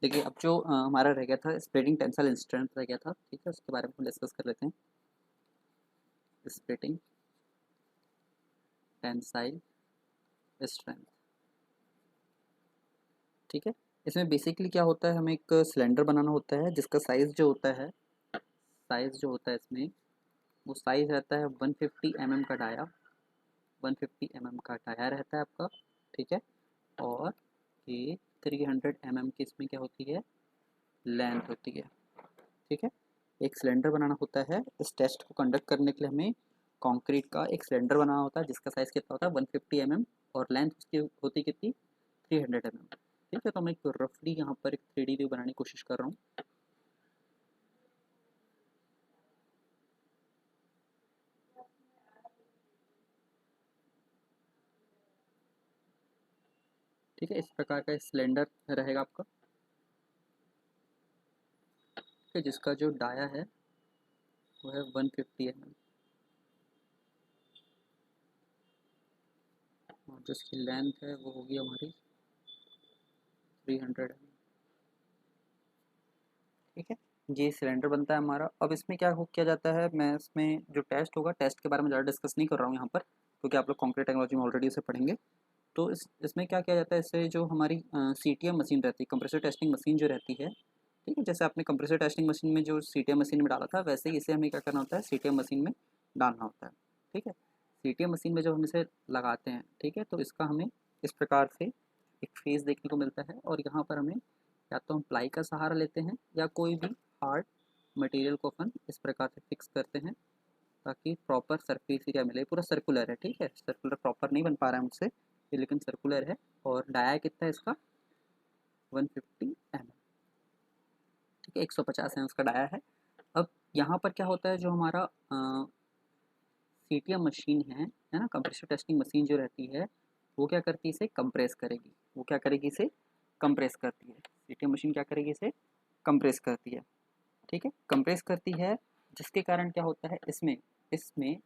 देखिए अब जो हमारा रह गया था स्प्लिटिंग टेंसाइल स्ट्रेंथ रह गया था, ठीक है, उसके बारे में हम डिस्कस कर लेते हैं। स्प्लिटिंग टेंसाइल स्ट्रेंथ, ठीक है। इसमें बेसिकली क्या होता है, हमें एक सिलेंडर बनाना होता है जिसका साइज़ जो होता है, इसमें वो साइज़ रहता है 150 mm का डाया, 150 mm का डाया रहता है आपका, ठीक है। और ये 300 mm की इसमें क्या होती है, लेंथ होती है, ठीक है। एक सिलेंडर बनाना होता है, इस टेस्ट को कंडक्ट करने के लिए हमें कंक्रीट का एक सिलेंडर बनाना होता है जिसका साइज़ कितना होता है 150 mm, और लेंथ उसकी होती कितनी 300 mm, ठीक है। तो मैं एक रफली यहाँ पर एक 3D व्यू बनाने की कोशिश कर रहा हूँ। ठीक है, इस प्रकार का सिलेंडर रहेगा आपका, ठीक है, जिसका जो डाया है वो है 150 mm, और जिसकी लेंथ है वो होगी हमारी 300 mm, ठीक है। ये सिलेंडर बनता है हमारा। अब इसमें क्या हो किया जाता है, मैं इसमें जो टेस्ट होगा, टेस्ट के बारे में ज़्यादा डिस्कस नहीं कर रहा हूँ यहाँ पर, क्योंकि आप लोग कॉन्क्रीट टेक्नोलॉजी में ऑलरेडी इसे पढ़ेंगे। तो इसमें क्या किया जाता है, इससे जो हमारी CTM मशीन रहती है, कंप्रेसर टेस्टिंग मशीन जो रहती है, ठीक है, जैसे आपने कंप्रेसर टेस्टिंग मशीन में जो CTM मशीन में डाला था, वैसे ही इसे हमें क्या करना होता है, CTM मशीन में डालना होता है, ठीक है। CTM मशीन में जब हम इसे लगाते हैं, ठीक है, तो इसका हमें इस प्रकार से एक फेस देखने को मिलता है, और यहाँ पर हमें या तो हम प्लाई का सहारा लेते हैं या कोई भी हार्ड मटेरियल को अपन इस प्रकार से फिक्स करते हैं, ताकि प्रॉपर सरफेस एरिया मिले। पूरा सर्कुलर है, ठीक है, सर्कुलर प्रॉपर नहीं बन पा रहा है मुझसे ये, लेकिन सर्कुलर है। और डाया कितना है इसका 150 mm, ठीक है, 150 है उसका डाया है। अब यहाँ पर क्या होता है, जो हमारा CTM मशीन है ना, कंप्रेसर टेस्टिंग मशीन जो रहती है, वो क्या करती है, इसे कंप्रेस करेगी। वो क्या करेगी, इसे कंप्रेस करती है। CTM मशीन क्या करेगी, इसे कंप्रेस करती है, ठीक है, कंप्रेस करती है, जिसके कारण क्या होता है, इसमें इसमें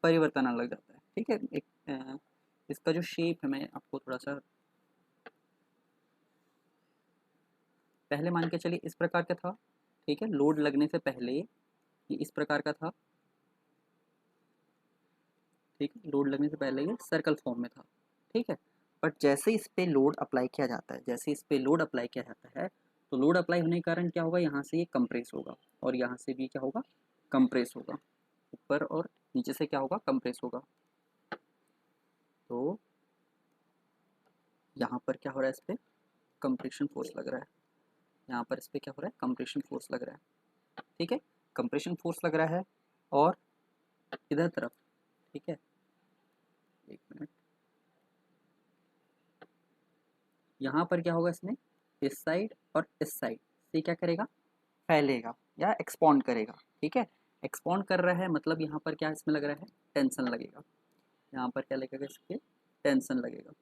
परिवर्तन आने लग जाता है, ठीक है। एक इसका जो शेप है, मैं आपको थोड़ा सा, पहले मान के चलिए इस प्रकार का था, ठीक है, लोड लगने से पहले ये इस प्रकार का था, ठीक है, लोड लगने से पहले ये सर्कल फॉर्म में था, ठीक है। बट जैसे इस पे लोड अप्लाई किया जाता है, जैसे इस पे लोड अप्लाई किया जाता है, तो लोड अप्लाई होने के कारण क्या होगा, यहाँ से ये कंप्रेस होगा, और यहाँ से भी क्या होगा, कंप्रेस होगा, ऊपर और नीचे से क्या होगा, कंप्रेस होगा। तो यहाँ पर क्या हो रहा है, इस पर कंप्रेशन फोर्स लग रहा है, यहाँ पर इस पर क्या हो रहा है, कंप्रेशन फोर्स लग रहा है, ठीक है, कंप्रेशन फोर्स लग रहा है। और इधर तरफ, ठीक है, एक मिनट, यहाँ पर क्या होगा, इसमें इस साइड और इस साइड से क्या करेगा, फैलेगा या एक्सपॉन्ड करेगा, ठीक है। एक्सपॉन्ड कर रहा है मतलब यहाँ पर क्या इसमें लग रहा है, टेंशन लगेगा। यहाँ पर क्या लगेगा, इसके टेंशन लगेगा,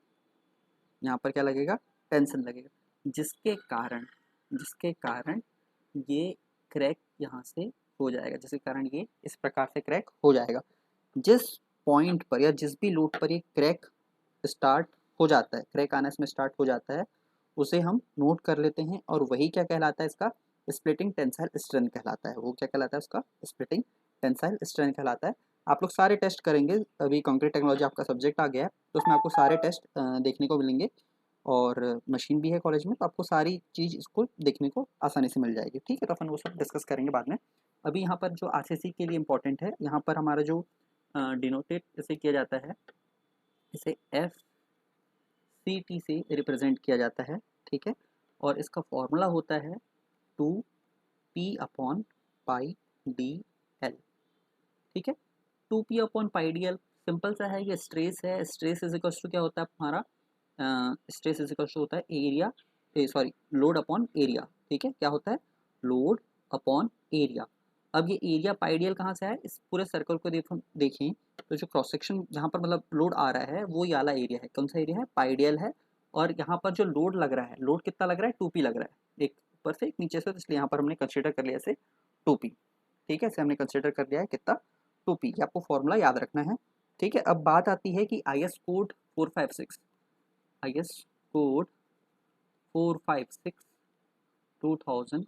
यहाँ पर क्या लगेगा, टेंशन लगेगा, जिसके कारण ये क्रैक यहाँ से हो जाएगा, जिसके कारण ये इस प्रकार से क्रैक हो जाएगा। जिस पॉइंट पर या जिस भी लोड पर ये क्रैक स्टार्ट हो जाता है, क्रैक आना इसमें स्टार्ट हो जाता है, उसे हम नोट कर लेते हैं, और वही क्या कहलाता है, इसका स्प्लिटिंग टेंसाइल स्ट्रेंथ कहलाता है। वो क्या कहलाता है, उसका स्प्लिटिंग टेंसाइल स्ट्रेंथ कहलाता है। आप लोग सारे टेस्ट करेंगे, अभी कंक्रीट टेक्नोलॉजी आपका सब्जेक्ट आ गया है, तो उसमें आपको सारे टेस्ट देखने को मिलेंगे, और मशीन भी है कॉलेज में, तो आपको सारी चीज़ इसको देखने को आसानी से मिल जाएगी, ठीक है। तो अपन वो सब डिस्कस करेंगे बाद में। अभी यहाँ पर जो RCC के लिए इम्पोर्टेंट है, यहाँ पर हमारा जो डिनोटेट इसे किया जाता है, इसे FCT से रिप्रेजेंट किया जाता है, ठीक है। और इसका फॉर्मूला होता है 2p/πdl, ठीक है। 2p/πdl सिंपल सा है, ये स्ट्रेस है, स्ट्रेस इज इक्वल टू क्या होता है हमारा, स्ट्रेस इज इक्वल टू होता है area, sorry, load upon area, ठीक है। क्या होता है, लोड अपॉन एरिया। अब ये एरिया पाइडियल कहाँ से है, इस पूरे सर्कल को देखें, तो जो क्रॉस सेक्शन जहाँ पर मतलब लोड आ रहा है, वो ये वाला एरिया है, कौन सा एरिया है, पाइडियल है। और यहाँ पर जो लोड लग रहा है, लोड कितना लग रहा है, 2p लग रहा है, एक ऊपर से एक नीचे से, तो इसलिए यहाँ पर हमने कंसिडर कर लिया इसे 2p, ठीक है, इसे हमने कंसिडर कर लिया है कितना, 2p। ये आपको फॉर्मूला याद रखना है, ठीक है। अब बात आती है कि IS कोड 456, IS कोड 456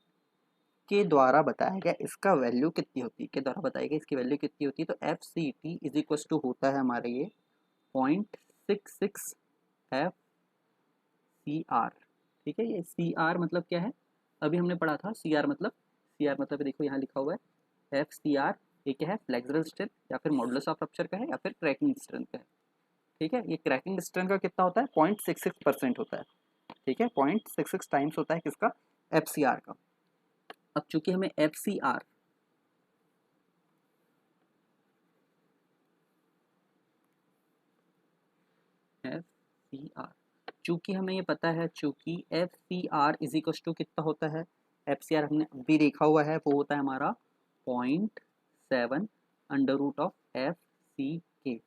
के द्वारा बताया गया इसका वैल्यू कितनी होती है, के द्वारा बताया गया इसकी वैल्यू कितनी होती है, तो F C T is equal to होता है हमारे ये 0.66 एफ सी आर। ठीक है, ये सी आर मतलब क्या है, अभी हमने पढ़ा था सी आर मतलब देखो यहाँ लिखा हुआ है एफ सी आर, ये क्या है, फ्लेक्सुरल स्ट्रेंथ या फिर मॉडुलस ऑफ रप्चर का है या फिर क्रैकिंग स्ट्रेंथ का है। ठीक है, ये क्रैकिंग स्ट्रेंथ का कितना होता है, 0.66% होता है। ठीक है, 0.66 टाइम्स होता है किसका, एफ सी आर का। अब चूंकि हमें एफ सी आर चूंकि हमें ये पता है, चूंकि F C R is equal to कितना होता है, एफ सी आर हमने अभी देखा हुआ है, वो होता है हमारा 0.7 under root of F C के।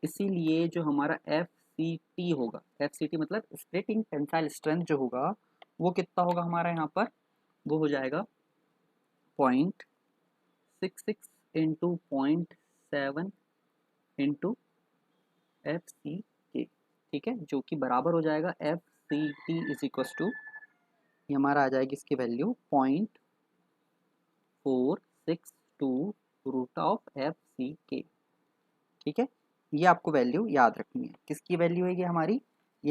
इसीलिए जो हमारा एफ सी टी होगा, एफ सी टी मतलब स्प्लिटिंग टेंसाइल स्ट्रेंथ जो होगा वो कितना होगा हमारा यहाँ पर, वो हो जाएगा 0.66 इंटू 0.7 इंटू एफ सी के। ठीक है, जो कि बराबर हो जाएगा F C T is equal to, ये हमारा आ जाएगी इसकी value 0.462 root of F C के। ठीक है, ये आपको वैल्यू याद रखनी है, किसकी वैल्यू है ये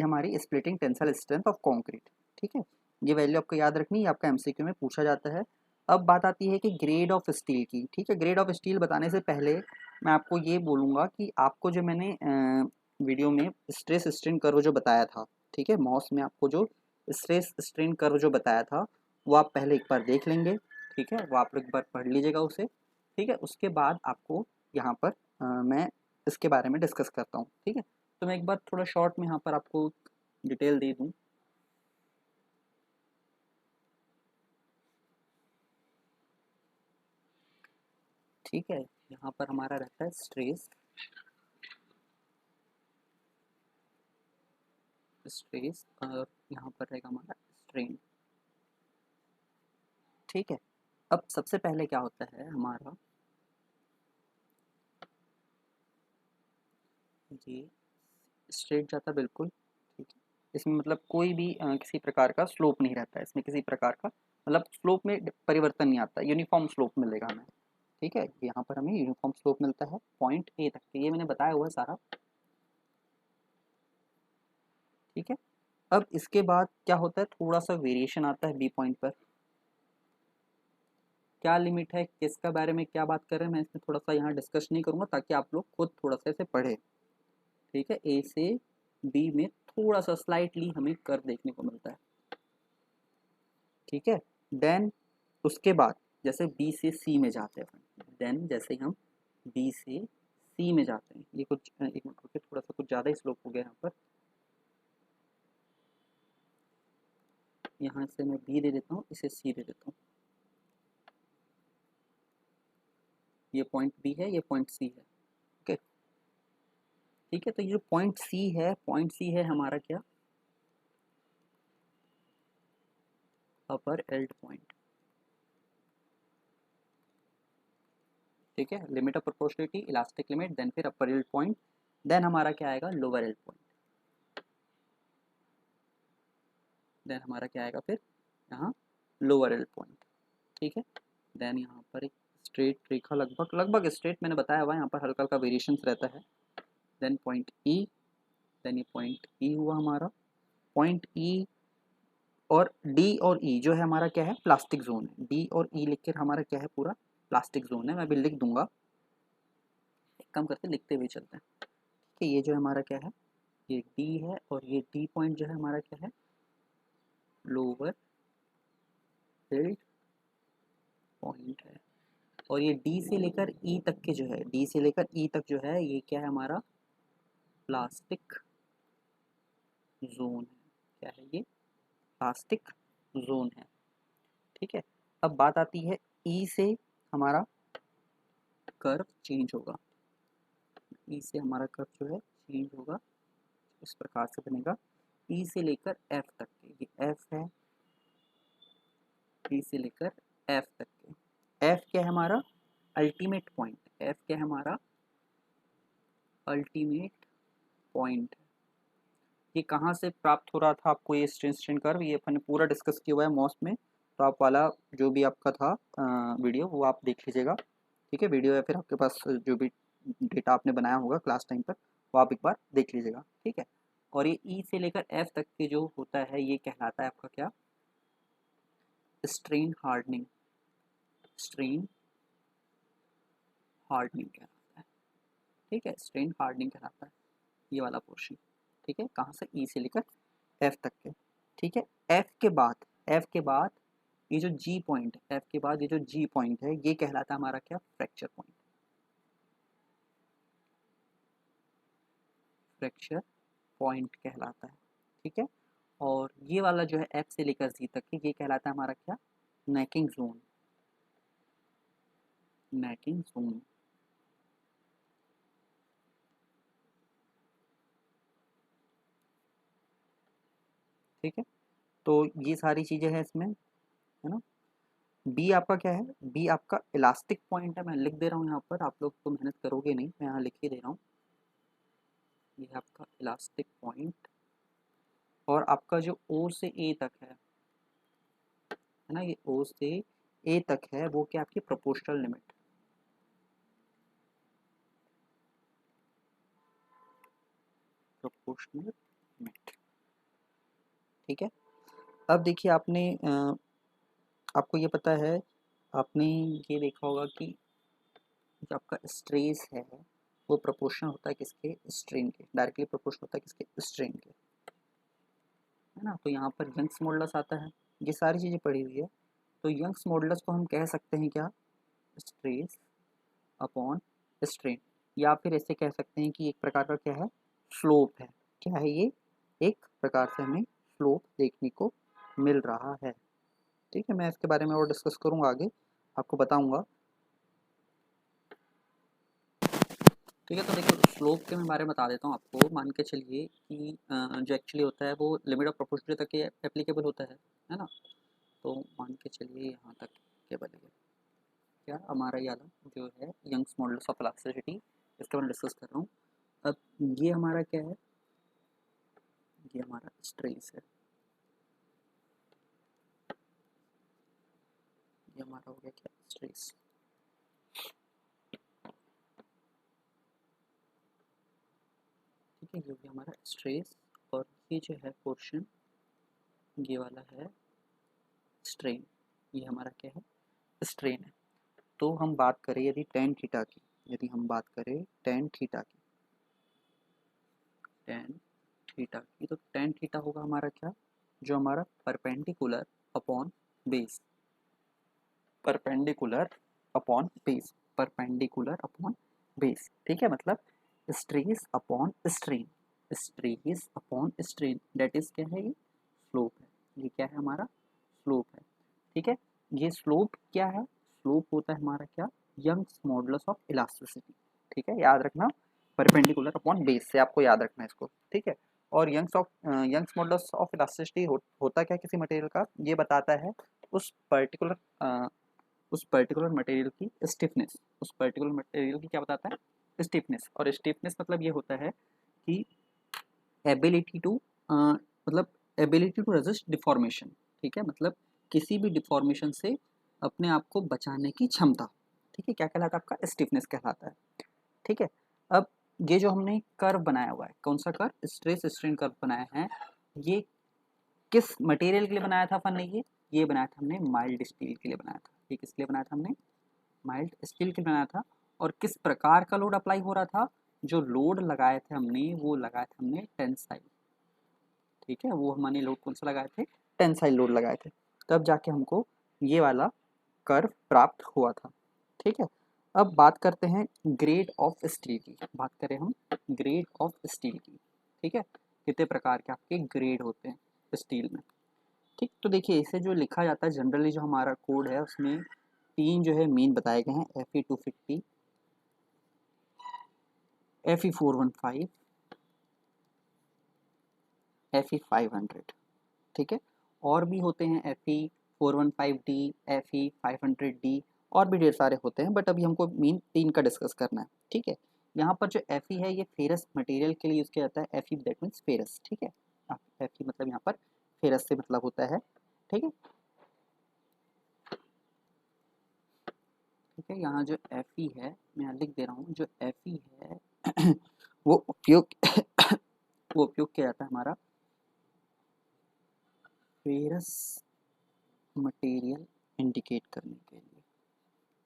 हमारी splitting tensile strength of concrete. ठीक है, ये वैल्यू आपको याद रखनी है, आपका एमसीक्यू में पूछा जाता है। अब बात आती है कि ग्रेड ऑफ स्टील की। ठीक है, ग्रेड ऑफ स्टील बताने से पहले मैं आपको ये बोलूँगा कि आपको जो मैंने वीडियो में स्ट्रेस स्ट्रेन कर्व जो बताया था, ठीक है, मॉस में आपको जो स्ट्रेस स्ट्रेन कर्व जो बताया था वो आप पहले एक बार देख लेंगे। ठीक है, वो आप एक बार पढ़ लीजिएगा उसे। ठीक है, उसके बाद आपको यहाँ पर मैं इसके बारे में डिस्कस करता हूँ। ठीक है, तो मैं एक बार थोड़ा शॉर्ट में यहाँ पर आपको डिटेल दे दूँ। ठीक है, यहाँ पर हमारा रहता है स्ट्रेस और यहाँ पर रहेगा हमारा स्ट्रेन। ठीक है, अब सबसे पहले क्या होता है हमारा, ये स्ट्रेट जाता है बिल्कुल। ठीक है, इसमें मतलब कोई भी किसी प्रकार का स्लोप नहीं रहता है, इसमें किसी प्रकार का मतलब स्लोप में परिवर्तन नहीं आता, यूनिफॉर्म स्लोप मिलेगा हमें। ठीक है, यहाँ पर हमें यूनिफॉर्म स्लोप मिलता है पॉइंट ए तक के, ये मैंने बताया हुआ है सारा। ठीक है, अब इसके बाद क्या होता है, थोड़ा सा वेरिएशन आता है बी पॉइंट पर। क्या लिमिट है, किसका बारे में क्या बात कर रहे हैं, मैं इसमें थोड़ा सा यहाँ डिस्कस नहीं करूँगा ताकि आप लोग खुद थोड़ा सा इसे पढ़े। ठीक है, ए से बी में थोड़ा सा स्लाइटली हमें कर देखने को मिलता है। ठीक है, देन उसके बाद जैसे बी से सी में जाते हैं, देन जैसे हम बी से सी में जाते हैं, ये कुछ एक मिनट रुकिए, थोड़ा सा कुछ ज़्यादा ही स्लोप हो गया यहाँ पर। यहाँ से मैं बी दे देता हूँ, इसे सी दे देता हूँ। ये पॉइंट बी है, ये पॉइंट सी है। ओके, ठीक है, तो ये जो पॉइंट सी है हमारा क्या, अपर एल्ड पॉइंट। ठीक है, limit of proportionality, elastic limit, then फिर अपर एल्ड पॉइंट, देन हमारा क्या आएगा, लोअर एल्ड पॉइंट, देन हमारा क्या आएगा फिर यहाँ लोअर एल्ड पॉइंट। ठीक है, देन यहाँ पर एक स्ट्रेट रेखा, लगभग लगभग स्ट्रेट मैंने बताया हुआ है, यहाँ पर हल्का हल्का वेरिएशन रहता है। देन पॉइंट ई, देन ये पॉइंट ई हुआ हमारा, पॉइंट ई और डी और ई जो है हमारा क्या है, प्लास्टिक जोन है। डी और ई लिख कर हमारा क्या है, पूरा प्लास्टिक जोन है। मैं अभी लिख दूंगा, एक काम करते लिखते हुए चलते हैं कि ये जो हमारा क्या है, ये डी है और ये डी पॉइंट जो है हमारा क्या है, लोअर फील्ड पॉइंट है। और ये डी से लेकर ई तक के जो है, डी से लेकर ई तक जो है, ये क्या है हमारा प्लास्टिक जोन है। क्या है ये, प्लास्टिक जोन है। ठीक है, अब बात आती है ई से हमारा कर्व चेंज होगा, ई से हमारा कर्व जो है चेंज होगा, इस प्रकार से बनेगा। ई से लेकर एफ तक के, ये एफ है, ई से लेकर एफ तक के। एफ क्या है हमारा, अल्टीमेट पॉइंट, एफ क्या है हमारा अल्टीमेट पॉइंट। ये कहाँ से प्राप्त हो रहा था आपको ये स्ट्रेन कर्व, ये अपन ने पूरा डिस्कस किया हुआ है मॉस में। तो आप वाला जो भी आपका था वीडियो वो आप देख लीजिएगा, ठीक है। वीडियो या फिर आपके पास जो भी डेटा आपने बनाया होगा क्लास टाइम पर वो आप एक बार देख लीजिएगा, ठीक है। और ये ई से लेकर एफ तक के जो होता है ये कहलाता है आपका क्या, स्ट्रेन हार्डनिंग, स्ट्रेन हार्डनिंग कहलाता है, ठीक है। स्ट्रेन हार्डनिंग कहलाता है ये वाला पोर्शन, ठीक है। कहाँ से, ई से लेकर एफ तक के, ठीक है। एफ के बाद ये जो जी पॉइंट है, एफ के बाद ये जो जी पॉइंट है ये कहलाता है हमारा क्या, फ्रैक्चर पॉइंट, फ्रैक्चर पॉइंट कहलाता है, ठीक है। और ये वाला जो है एफ से लेकर जी तक के ये कहलाता है हमारा क्या, नेकिंग जोन, नेकिंग जोन, ठीक है। तो ये सारी चीजें हैं इसमें, है ना। बी आपका क्या है, बी आपका इलास्टिक पॉइंट है, मैं लिख दे रहा हूँ यहाँ पर, आप लोग तो मेहनत करोगे नहीं, मैं यहाँ लिख ही दे रहा हूँ। ये आपका इलास्टिक पॉइंट, और आपका जो ओ से ए तक है ना, ये ओ से ए तक है वो क्या, आपकी प्रोपोर्शनल लिमिट, प्रोपोर्शनल लिमिट, ठीक है। अब देखिए आपने आपको ये पता है, आपने ये देखा होगा कि जो आपका स्ट्रेस है वो प्रोपोर्शनल होता है किसके, स्ट्रेन के, डायरेक्टली प्रोपोर्शनल होता है किसके, स्ट्रेन के, है ना। तो यहाँ पर यंग्स मॉडुलस आता है, ये सारी चीज़ें पड़ी हुई है। तो यंग्स मॉडुलस को हम कह सकते हैं क्या, स्ट्रेस अपॉन स्ट्रेन, या फिर ऐसे कह सकते हैं कि एक प्रकार का क्या है, स्लोप है, क्या है ये, एक प्रकार से हमें स्लोप देखने को मिल रहा है, ठीक है। मैं इसके बारे में और डिस्कस करूँगा आगे, आपको बताऊँगा, ठीक है। तो देखो स्लोप के मैं बारे में बता देता हूँ आपको, मान के चलिए कि जो एक्चुअली होता है वो लिमिट ऑफ प्रोपोर्शनलिटी तक एप्लीकेबल होता है ना। तो मान के चलिए यहाँ तक केवल है क्या हमारा ये वाला जो है यंग्स मॉडुलस ऑफ इलास्टिसिटी, इसके बारे में डिस्कस कर रहा हूँ। अब ये हमारा क्या है, ये हमारा स्ट्रेस है, ये हमारा हो गया क्या, स्ट्रेस, ठीक है। ये हो गया हमारा स्ट्रेस, और ये जो है पोर्शन ये वाला है स्ट्रेन, ये हमारा क्या है, स्ट्रेन है। तो हम बात करें यदि टेन थीटा की, यदि हम बात करें टेन थीटा की, टेन थीटा की, तो टेन थीटा होगा हमारा क्या, जो हमारा perpendicular upon base, perpendicular upon base, perpendicular upon base, ठीक है। मतलब stress upon strain, stress upon strain, that is क्या है, ये स्लोप है, ये क्या है हमारा, स्लोप है, ठीक है। ये स्लोप क्या है, स्लोप होता है हमारा क्या, यंग्स मॉडुलस ऑफ इलास्टिसिटी, ठीक है, याद रखना, परपेंडिकुलर अपॉन बेस से आपको याद रखना है इसको, ठीक है। और यंग्स मॉडुलस ऑफ इलास्टिसिटी होता क्या किसी मटेरियल का, ये बताता है उस पर्टिकुलर उस पर्टिकुलर मटेरियल की स्टिफनेस, उस पर्टिकुलर मटेरियल की क्या बताता है, स्टिफनेस। और स्टिफनेस मतलब ये होता है कि एबिलिटी टू मतलब एबिलिटी टू रेजिस्ट डिफॉर्मेशन, ठीक है। मतलब किसी भी डिफॉर्मेशन से अपने आप को बचाने की क्षमता, ठीक है, क्या कहलाता है आपका, स्टिफनेस कहलाता है, ठीक है। अब ये जो हमने कर्व बनाया हुआ है, कौन सा कर्व, स्ट्रेस स्ट्रेन कर्व बनाया है, ये किस मटेरियल के लिए बनाया था अपन ने, ये बनाया था हमने माइल्ड स्टील के लिए बनाया था, ये किसके लिए बनाया था हमने, माइल्ड स्टील के लिए बनाया था। और किस प्रकार का लोड अप्लाई हो रहा था, जो लोड लगाए थे हमने वो लगाए थे हमने टेंसाइल, ठीक है। वो हमने लोड कौन सा लगाए थे, टेंसाइल लोड लगाए थे, तब जाके हमको ये वाला कर्व प्राप्त हुआ था, ठीक है। अब बात करते हैं ग्रेड ऑफ स्टील की, बात करें हम ग्रेड ऑफ स्टील की, ठीक है। कितने प्रकार के आपके ग्रेड होते हैं स्टील में, ठीक। तो देखिए इसे जो लिखा जाता है जनरली, जो हमारा कोड है उसमें तीन जो है मेन बताए गए हैं, Fe250, Fe415, Fe500, ठीक है। और भी होते हैं Fe415D, Fe500D, और भी ढेर सारे होते हैं, बट अभी हमको मेन तीन का डिस्कस करना है, ठीक है। यहाँ पर जो Fe है ये फेरस मटेरियल के लिए यूज़ किया जाता है, Fe दैट मीन्स फेरस, ठीक है। एफ ई मतलब यहाँ पर फेरस से मतलब होता है, ठीक है। ठीक है, यहाँ जो एफ ई है मैं यहाँ लिख दे रहा हूँ, जो एफ ई है वो उपयोग वो उपयोग किया जाता है हमारा फेरस मटेरियल इंडिकेट करने के लिए,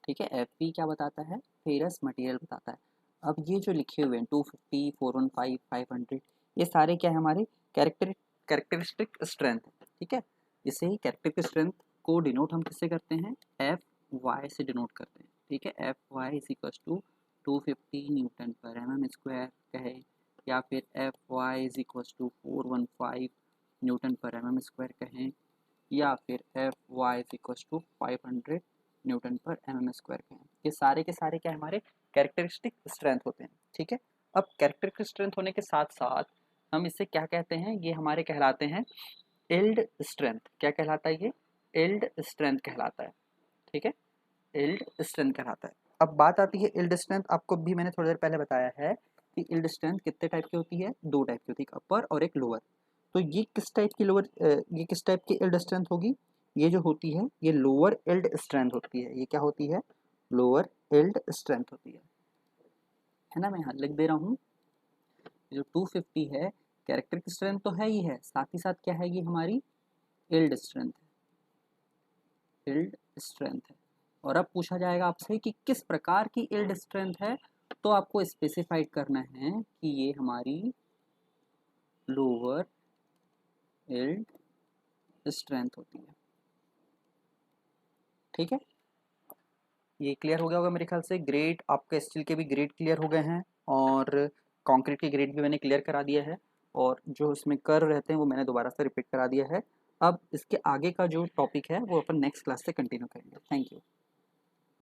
ठीक है। एफ ई क्या बताता है, फेरस मटेरियल बताता है। अब ये जो लिखे हुए हैं 250, 415, 500, ये सारे क्या है हमारे कैरेक्टरिस्टिक स्ट्रेंथ, ठीक है। इसे ही कैरेक्टरिस्टिक स्ट्रेंथ को डिनोट हम किससे करते हैं, एफ वाई से डिनोट करते हैं, ठीक है। F Y is equal to 250 newton per M M square कहे, या फिर F Y is equal to 415 newton per M M square कहें, या फिर F Y is equal to 500 newton per M M square कहें। ये सारे के सारे क्या हमारे कैरेक्टरिस्टिक स्ट्रेंथ होते हैं, ठीक है। अब कैरेक्टरिस्टिक स्ट्रेंथ होने के साथ साथ हम इसे क्या कहते हैं, ये हमारे कहलाते हैं इल्ड स्ट्रेंथ। क्या कहलाता है ये, इल्ड स्ट्रेंथ कहलाता है, ठीक है। इल्ड स्ट्रेंथ कहलाता है। अब बात आती है इल्ड स्ट्रेंथ, आपको भी मैंने थोड़ी देर पहले बताया है कि इल्ड स्ट्रेंथ कितने टाइप की होती है, दो टाइप की होती है, अपर और एक लोअर। तो ये किस टाइप की लोअर, ये किस टाइप की इल्ड स्ट्रेंथ होगी, ये जो होती है ये लोअर इल्ड स्ट्रेंथ होती है। ये क्या होती है, लोअर इल्ड स्ट्रेंथ होती है ना। मैं यहाँ लिख दे रहा हूँ, जो 250 है कैरेक्टरिस्टिक स्ट्रेंथ तो है ही है, साथ ही साथ क्या है, ये हमारी इल्ड स्ट्रेंथ है, इल्ड स्ट्रेंथ है। और अब पूछा जाएगा आपसे कि किस प्रकार की इल्ड स्ट्रेंथ है, तो आपको स्पेसिफाइड करना है कि ये हमारी लोअर इल्ड स्ट्रेंथ होती है, ठीक है। ये क्लियर हो गया होगा मेरे ख्याल से। ग्रेड आपका स्टील के भी ग्रेड क्लियर हो गए हैं, और कंक्रीट के ग्रेड भी मैंने क्लियर करा दिया है, और जो इसमें कर रहते हैं वो मैंने दोबारा से रिपीट करा दिया है। अब इसके आगे का जो टॉपिक है वो अपन नेक्स्ट क्लास से कंटिन्यू करेंगे। Thank you.